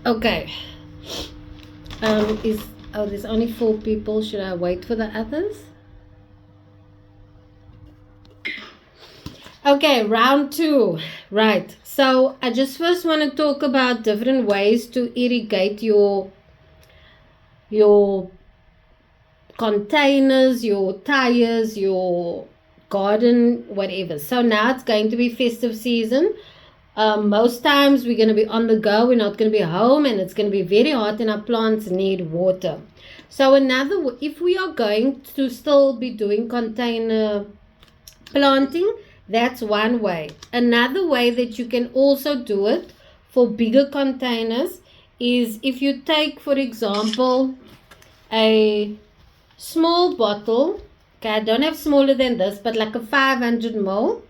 Okay. There's only 4 people. Should I wait for the others? Okay, round 2. Right. So I just first want to talk about different ways to irrigate your containers, your tires, your garden, whatever. So now it's going to be festive season. Most times we're going to be on the go, we're not going to be home, and it's going to be very hot and our plants need water. So if we are going to still be doing container planting, that's one way. Another way that you can also do it for bigger containers is if you take, for example, a small bottle. Okay, I don't have smaller than this, but like a 500 ml.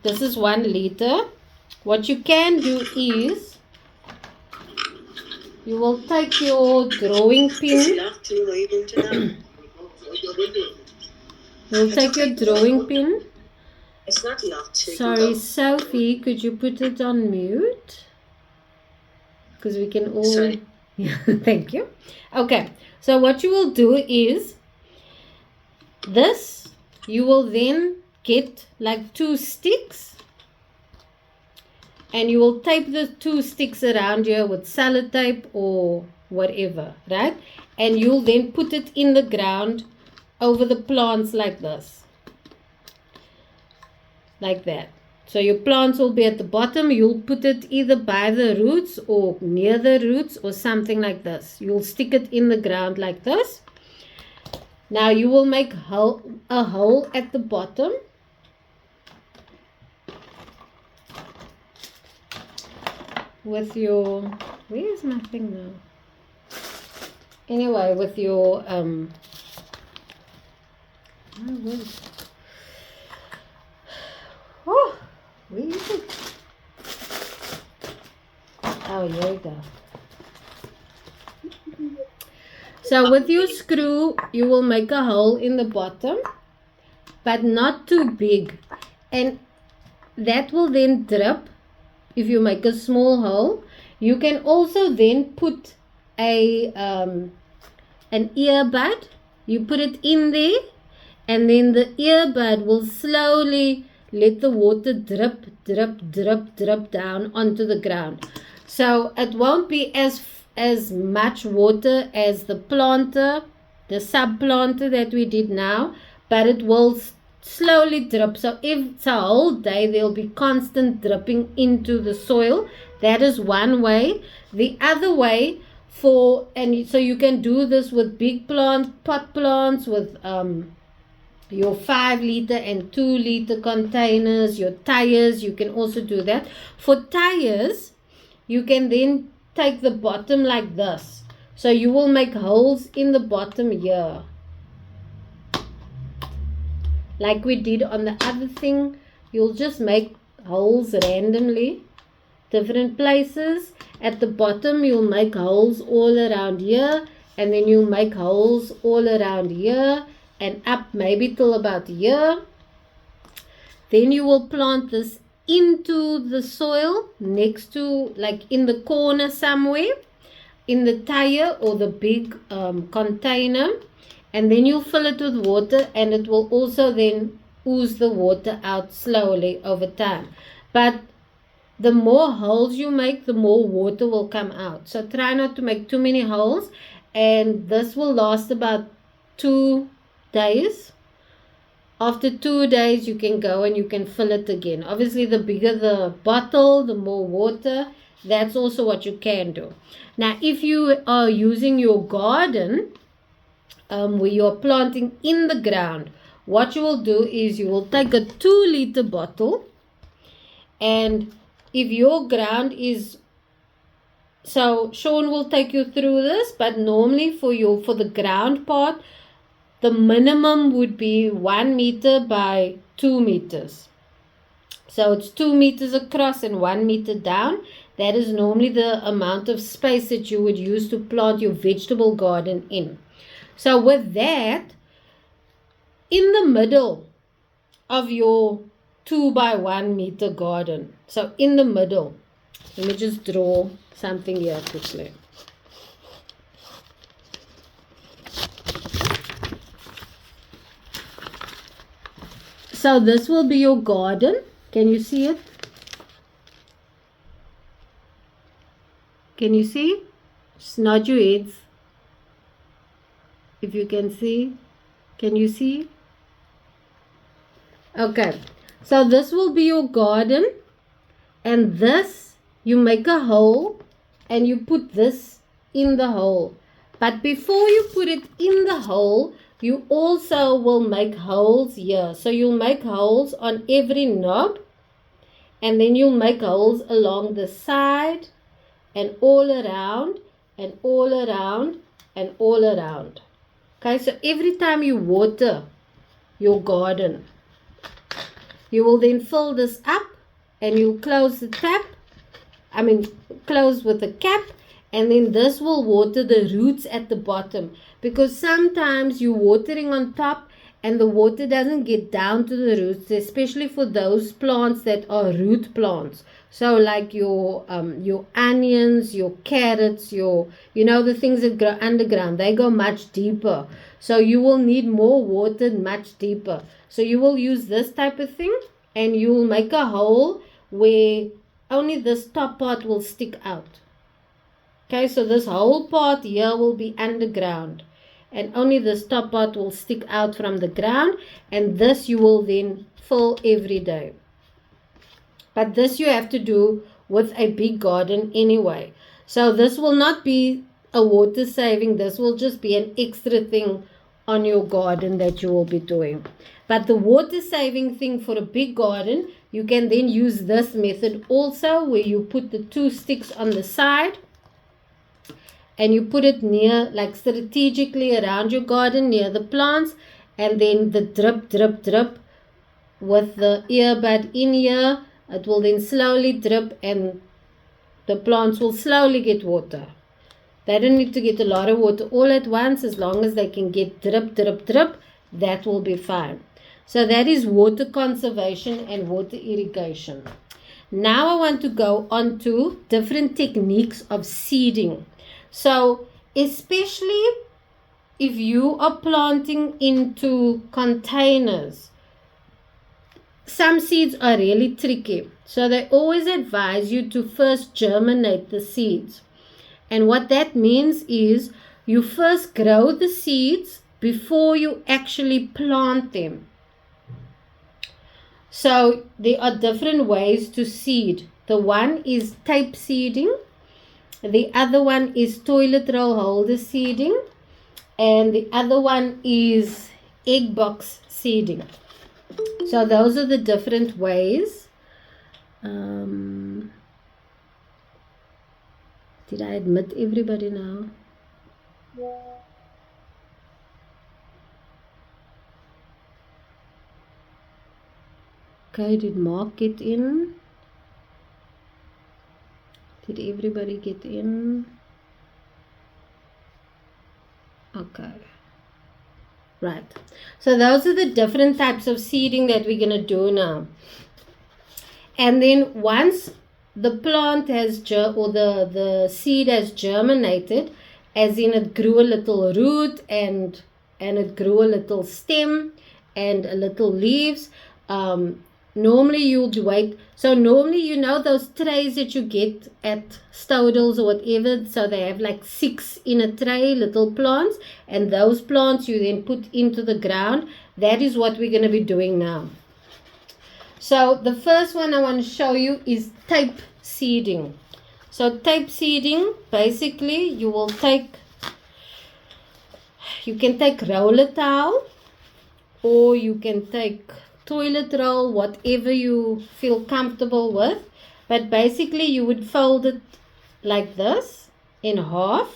This is 1 liter. What you can do is you will take your drawing pin. You'll take your drawing pin. Sorry, Sophie, could you put it on mute? Because we can all. Sorry. Yeah, thank you. Okay, so what you will do is this. You will then get like 2 sticks. And you will tape the 2 sticks around here with sellotape or whatever, right? And you'll then put it in the ground over the plants like this. Like that. So your plants will be at the bottom. You'll put it either by the roots or near the roots or something like this. You'll stick it in the ground like this. Now you will make a hole at the bottom. With your, where is my thing now? Anyway, with your, oh, where is it? Oh, here we go. So with your screw, you will make a hole in the bottom, but not too big. And that will then drip. If you make a small hole, you can also then put an earbud. You put it in there, and then the earbud will slowly let the water drip, drip, drip, drip down onto the ground. So it won't be as much water as the planter, the sub-planter that we did now, but it will slowly drip. So if it's a whole day, there'll be constant dripping into the soil. That is one way. The other way so you can do this with big pot plants, with your 5 liter and 2 liter containers, your tires, you can also do that. For tires, you can then take the bottom like this. So you will make holes in the bottom here. Like we did on the other thing, you'll just make holes randomly, different places. At the bottom, you'll make holes all around here, and then you'll make holes all around here, and up maybe till about here. Then you will plant this into the soil next to, like in the corner somewhere, in the tire or the big container. And then you'll fill it with water, and it will also then ooze the water out slowly over time. But the more holes you make, the more water will come out. So try not to make too many holes, and this will last about 2 days. After 2 days, you can go and you can fill it again. Obviously, the bigger the bottle, the more water. That's also what you can do. Now, if you are using your garden, where you're planting in the ground, what you will do is you will take a 2 liter bottle, and if your ground is, so Sean will take you through this, but normally for the ground part, the minimum would be 1 meter by 2 meters. So it's 2 meters across and 1 meter down. That is normally the amount of space that you would use to plant your vegetable garden in. So with that, in the middle of your 2 by 1 meter garden, so in the middle, Let me just draw something here quickly. So this will be your garden. Can you see it? Can you see? Just nod your heads. If you can see. Can you see? Okay. So this will be your garden. And this, you make a hole and you put this in the hole. But before you put it in the hole, you also will make holes here. So you'll make holes on every knob. And then you'll make holes along the side and all around and all around and all around. Okay, so every time you water your garden, you will then fill this up and you'll close the tap. Close with the cap, and then this will water the roots at the bottom, because sometimes you're watering on top and the water doesn't get down to the roots, especially for those plants that are root plants. So like your onions, your carrots, the things that grow underground, they go much deeper. So you will need more water much deeper. So you will use this type of thing, and you will make a hole where only this top part will stick out. Okay, so this whole part here will be underground, and only this top part will stick out from the ground, and this you will then fill every day. But this you have to do with a big garden anyway. So this will not be a water saving, this will just be an extra thing on your garden that you will be doing. But the water saving thing for a big garden, you can then use this method also, where you put the 2 sticks on the side and you put it near, like strategically around your garden, near the plants, and then the drip, drip, drip with the earbud in here, it will then slowly drip and the plants will slowly get water. They don't need to get a lot of water all at once. As long as they can get drip, drip, drip, that will be fine. So that is water conservation and water irrigation. Now I want to go on to different techniques of seeding. So especially if you are planting into containers, some seeds are really tricky. So they always advise you to first germinate the seeds. And what that means is you first grow the seeds before you actually plant them. So there are different ways to seed. The one is tape seeding. The other one is toilet roll holder seeding. And the other one is egg box seeding. So those are the different ways. Did I admit everybody now? Okay, did Mark get in? Did everybody get in? Okay. Right. So those are the different types of seeding that we're going to do now. And then once the plant has the seed has germinated, as in it grew a little root and it grew a little stem and a little leaves, normally you'd wait. So normally, those trays that you get at Stodels or whatever, so they have like 6 in a tray, little plants, and those plants you then put into the ground. That is what we're going to be doing now. So the first one I want to show you is tape seeding. So tape seeding, basically you can take roller towel, or you can take toilet roll, whatever you feel comfortable with. But basically you would fold it like this in half,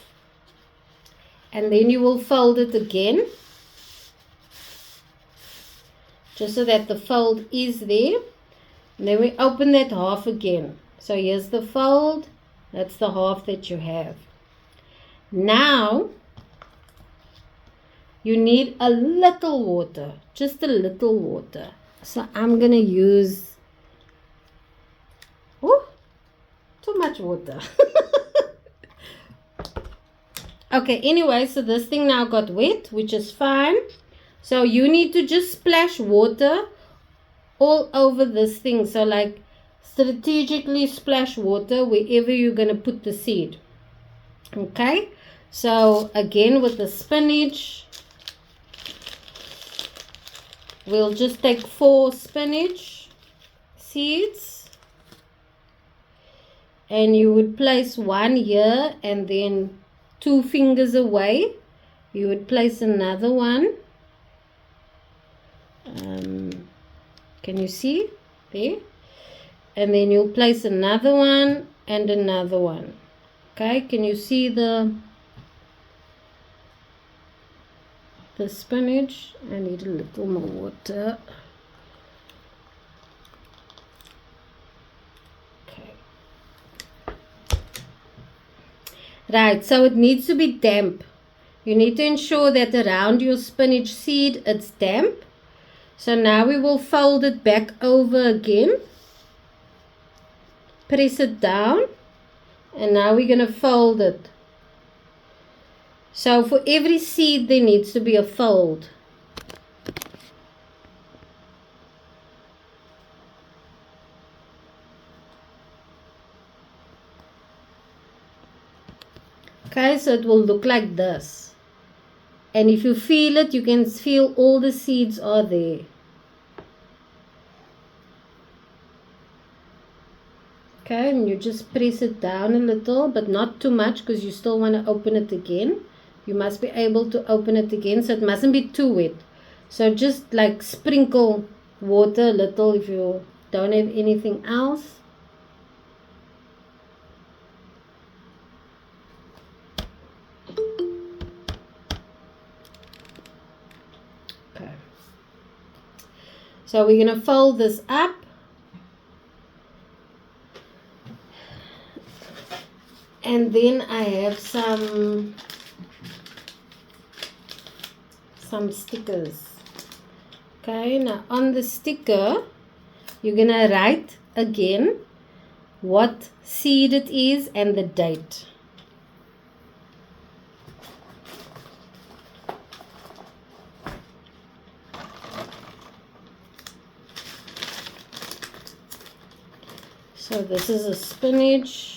and then you will fold it again, just so that the fold is there. And then we open that half again. So here's the fold. That's the half that you have. Now you need a little water, just a little water. So I'm going to use too much water. Okay, anyway, so this thing now got wet, which is fine. So you need to just splash water all over this thing. So like strategically splash water wherever you're going to put the seed. Okay, so again with the spinach, we'll just take 4 spinach seeds, and you would place one here, and then 2 fingers away you would place another one. Can you see there? And then you'll place another one and another one. Okay, can you see the spinach? I need a little more water. Okay. Right, so it needs to be damp. You need to ensure that around your spinach seed it's damp. So now we will fold it back over again. Press it down. And now we're going to fold it. So for every seed there needs to be a fold. Okay, so it will look like this. And if you feel it, you can feel all the seeds are there. Okay, and you just press it down a little, but not too much because you still want to open it again. You must be able to open it again, so it mustn't be too wet. So just like sprinkle water a little if you don't have anything else. Okay. So we're going to fold this up. And then I have some stickers. Okay, now on the sticker, you're going to write again what seed it is and the date. So this is a spinach.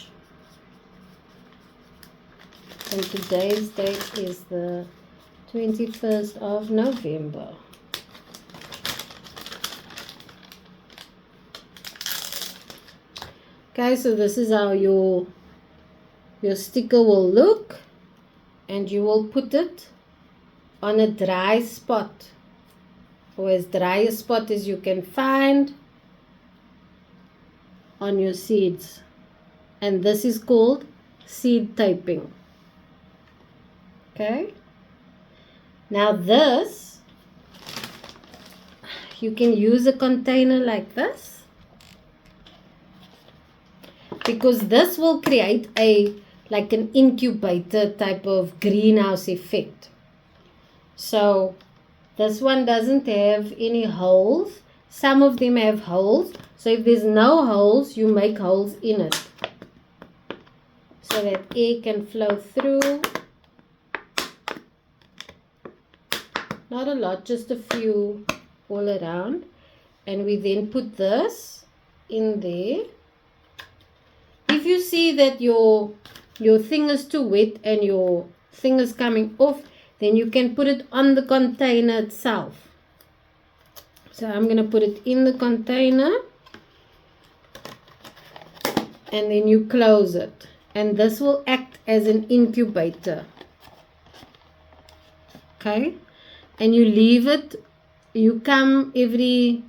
And today's date is the 21st of November. Okay, so this is how your sticker will look, and you will put it on a dry spot, or as dry a spot as you can find on your seeds, and this is called seed taping. Okay, now this, you can use a container like this, because this will create like an incubator type of greenhouse effect. So this one doesn't have any holes. Some of them have holes. So if there's no holes, you make holes in it so that air can flow through. Not a lot, just a few all around. And we then put this in there. If you see that your thing is too wet and your thing is coming off, then you can put it on the container itself. So I'm going to put it in the container. And then you close it. And this will act as an incubator. Okay. And you leave it, you come check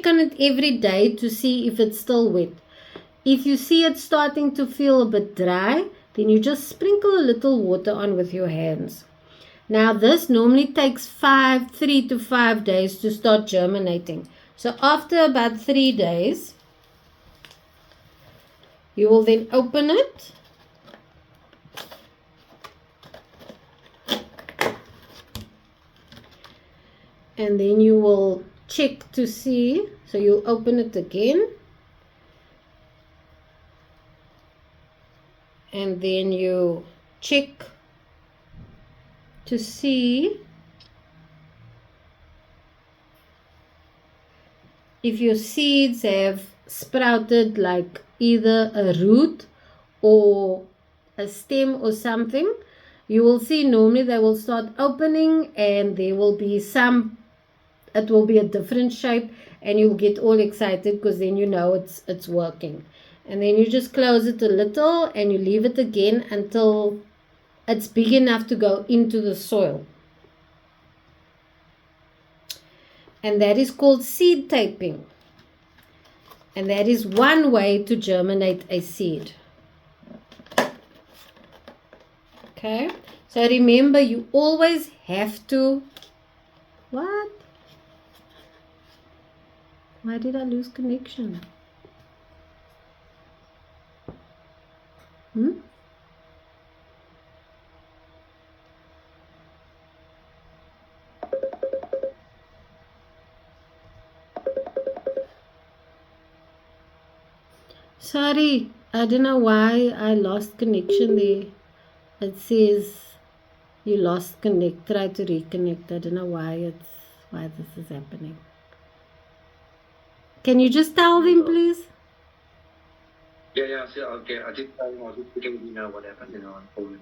on it every day to see if it's still wet. If you see it starting to feel a bit dry, then you just sprinkle a little water on with your hands. Now this normally takes 3 to 5 days to start germinating. So after about 3 days, you will then open it. And then you will check to see, so you'll open it again. and then you check to see if your seeds have sprouted like either a root or a stem or something. You will see normally they will start opening and there will be some, it will be a different shape, and you'll get all excited because then you know it's working. And then you just close it a little and you leave it again until it's big enough to go into the soil. And that is called seed taping. And that is one way to germinate a seed. Okay, so remember, you always have to, what? Why did I lose connection? Sorry, I don't know why I lost connection there. It says you lost connect. Try to reconnect. I don't know why this is happening. Can you just tell them, please? Yeah, sure. Okay. I just tell you now what happened on phone.